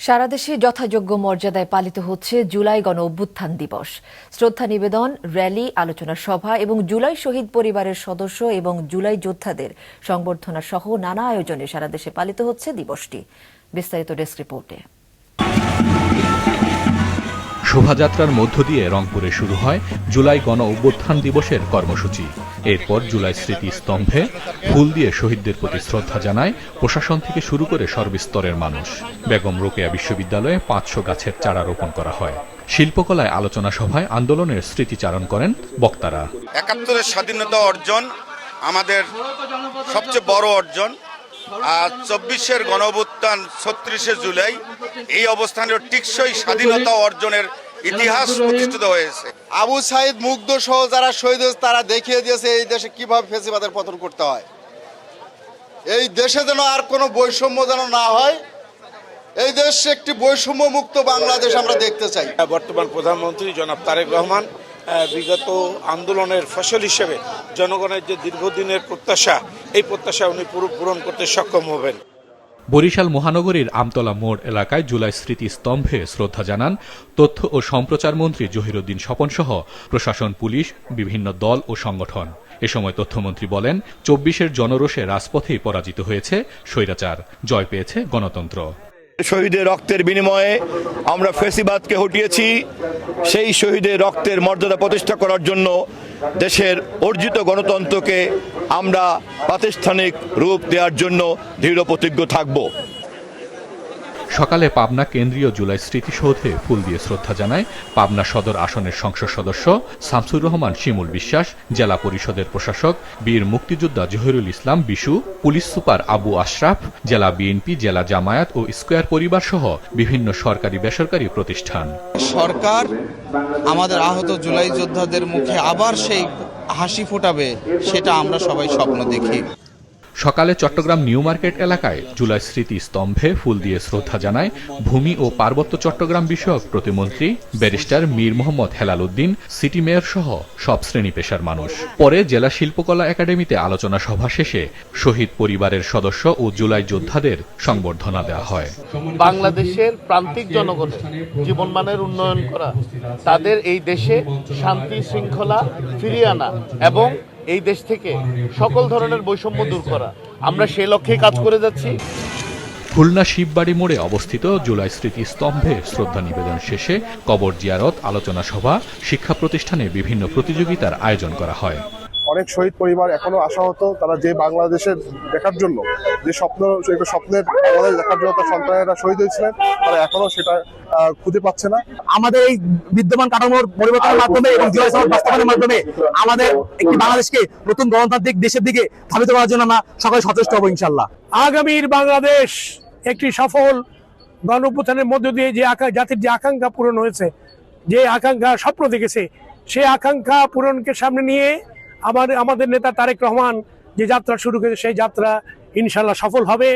সারা দেশে যথাযোগ্য মর্যাদায় পালিত হচ্ছে জুলাই গণ অভ্যুত্থান দিবস। শ্রদ্ধা নিবেদন, র্যালি, আলোচনা সভা এবং জুলাই শহীদ পরিবারের সদস্য এবং জুলাই যোদ্ধাদের সংবর্ধনা সহ নানা আয়োজনে সারা দেশে পালিত হচ্ছে দিবসটি। বিস্তারিত ডেস্ক রিপোর্টে। শোভাযাত্রার মধ্য দিয়ে রংপুরে শুরু হয় জুলাই গণ অভ্যুত্থান দিবসের কর্মসূচি। এরপর জুলাই স্মৃতি স্তম্ভে ফুল দিয়ে শহীদদের প্রতি শ্রদ্ধা জানায় প্রশাসন থেকে শুরু করে সর্বস্তরের মানুষ। বেগম রোকেয়া বিশ্ববিদ্যালয়ে ৫০০ গাছের চারা রোপণ করা হয়। শিল্পকলায় আলোচনা সভায় আন্দোলনের স্মৃতিচারণ করেন বক্তারা। ৭১-এর স্বাধীনতা অর্জন আমাদের সবচেয়ে বড় অর্জন। আর ২৪-এর গণঅভ্যুত্থান ৩৬শে জুলাই এই অবস্থানের টিকসই স্বাধীনতা অর্জনের ইতিহাস প্রতিষ্ঠিত হয়েছে। আবু সাইদ মুগ্ধ সহ যারা শহীদ হয়েছে তারা দেখিয়ে দিয়েছে এই দেশে কিভাবে ফ্যাসিবাদের পতন করতে হয়। এই দেশে যেন আর কোনো বৈষম্য যেন না হয়, এই দেশ একটি বৈষম্য মুক্ত বাংলাদেশ আমরা দেখতে চাই। বর্তমান প্রধানমন্ত্রী জনাব তারেক রহমান বিগত আন্দোলনের ফসল হিসেবে জনগণের যে দীর্ঘদিনের প্রত্যাশা, এই প্রত্যাশা উনি পূরণ করতে সক্ষম হবেন। বরিশাল মহানগরীর আমতলা মোড় এলাকায় জুলাই স্মৃতি স্তম্ভে শ্রদ্ধা জানান তথ্য ও সম্প্রচার মন্ত্রী জহিরুদ্দিন স্বপন সহ প্রশাসন, পুলিশ, বিভিন্ন দল ও সংগঠন। এ সময় তথ্যমন্ত্রী বলেন, ২৪-এর জনরোষে রাজপথেই পরাজিত হয়েছে স্বৈরাচার, জয় পেয়েছে গণতন্ত্র। শহীদের রক্তের বিনিময়ে আমরা ফ্যাসিবাদকে হটিয়েছি। সেই শহীদের রক্তের মর্যাদা প্রতিষ্ঠা করার জন্য দেশের অর্জিত গণতন্ত্রকে আমরা প্রাতিষ্ঠানিক রূপ দেওয়ার জন্য দৃঢ় প্রতিজ্ঞ থাকব। সকালে পাবনা কেন্দ্রীয় জুলাই স্মৃতিসৌধে ফুল দিয়ে শ্রদ্ধা জানায় পাবনা সদর আসনের সংসদ সদস্য শামসুর রহমান শিমুল বিশ্বাস, জেলা পরিষদের প্রশাসক বীর মুক্তিযোদ্ধা জহিরুল ইসলাম বিশু, পুলিশ সুপার আবু আশরাফ, জেলা বিএনপি, জেলা জামায়াত ও স্কয়ার পরিবার সহ বিভিন্ন সরকারি বেসরকারি প্রতিষ্ঠান। সরকার আমাদের আহত জুলাই যোদ্ধাদের মুখে আবার সেই হাসি ফোটাবে, সেটা আমরা সবাই স্বপ্ন দেখি। সকালে চট্টগ্রাম নিউ মার্কেট এলাকায় জুলাই স্মৃতি স্তম্ভে ফুল দিয়ে শ্রদ্ধা জানায় ভূমি ও পার্বত্য চট্টগ্রাম বিষয়ক প্রতিমন্ত্রী barrister Mir Mohammad Helal Uddin, city mayor সহ সব শ্রেণী পেশার মানুষ। পরে জেলা শিল্পকলা একাডেমিতে আলোচনা সভা শেষে শহীদ পরিবারের সদস্য ও জুলাই যোদ্ধাদের সংবর্ধনা দেওয়া হয়। বাংলাদেশের প্রান্তিক জনগণের জীবনমানের উন্নয়ন করা, তাদের এই দেশে শান্তি শৃঙ্খলা ফিরিয়ে আনা এবং এই দেশ থেকে সকল ধরনের বৈষম্য দূর করা, আমরা সেই লক্ষ্যে কাজ করে যাচ্ছি। খুলনা শিববাড়ি মোড়ে অবস্থিত জুলাই স্মৃতি স্তম্ভে শ্রদ্ধা নিবেদন শেষে কবর জিয়ারত, আলোচনা সভা, শিক্ষা প্রতিষ্ঠানে বিভিন্ন প্রতিযোগিতার আয়োজন করা হয়। অনেক শহীদ পরিবার এখনো আশাহত, তারা যে বাংলাদেশের দেখার জন্য যে স্বপ্নের বাংলাদেশ দেখার জন্য তার সন্তানেরা শহীদ হয়েছিলেন, তারা এখনো সেটা খুঁজে পাচ্ছে না। আমাদের এই বিদ্যমান কাঠামোর পরিবর্তনের মাধ্যমে এবং জুলাই সনদ বাস্তবায়নের মাধ্যমে আমাদের একটি বাংলাদেশকে নতুন গণতান্ত্রিক দেশের দিকে ধাবিত করার জন্য আমরা সকলে সচেষ্ট হব ইনশাআল্লাহ। আগামীর বাংলাদেশ একটি সফল গণ অভ্যুত্থানের মধ্য দিয়ে যে জাতির যে আকাঙ্ক্ষা পূরণ হয়েছে, যে আকাঙ্ক্ষা স্বপ্ন দেখেছে, সেই আকাঙ্ক্ষা পূরণকে সামনে নিয়ে আমাদের নেতা তারেক রহমান যে যাত্রা শুরু করেছে, সেই যাত্রা ইনশাআল্লাহ সফল হবে।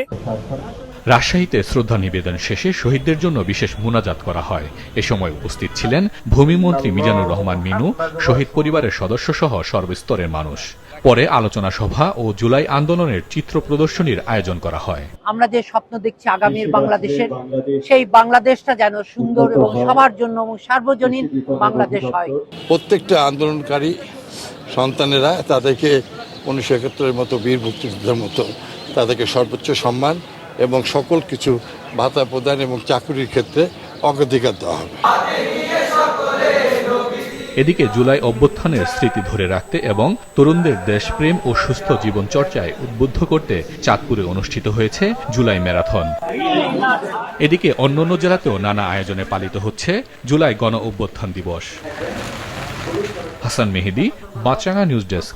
রাজশাহীতে শ্রদ্ধা নিবেদন শেষে শহীদদের জন্য বিশেষ মুনাজাত করা হয়। এ সময় উপস্থিত ছিলেন ভূমিমন্ত্রী মিজানুর রহমান মিনু, শহীদ পরিবারের সদস্য সহ সর্বস্তরের মানুষ। পরে আলোচনা সভা ও জুলাই আন্দোলনের চিত্র প্রদর্শনীর আয়োজন করা হয়। আমরা যে স্বপ্ন দেখছি আগামীর বাংলাদেশের, সেই বাংলাদেশটা যেন সুন্দর এবং সবার জন্য এবং সার্বজনীন বাংলাদেশ হয়। প্রত্যেকটা আন্দোলনকারী সন্তানেরা তাদেরকে ১৯৭১-এর মতো বীর মুক্তিযোদ্ধার মতো তাদেরকে সর্বোচ্চ সম্মান এবং সকল কিছু ভাতা প্রদান এবং চাকরির ক্ষেত্রে অগ্রাধিকার দেওয়া হবে। এদিকে জুলাই অভ্যুত্থানের স্মৃতি ধরে রাখতে এবং তরুণদের দেশপ্রেম ও সুস্থ জীবনচর্চায় উদ্বুদ্ধ করতে চাঁদপুরে অনুষ্ঠিত হয়েছে জুলাই ম্যারাথন। এদিকে অন্যান্য জেলাতেও নানা আয়োজনে পালিত হচ্ছে জুলাই গণ অভ্যুত্থান দিবস। হাসান মেহেদী, বাঁচাঙ্গা নিউজ ডেস্ক।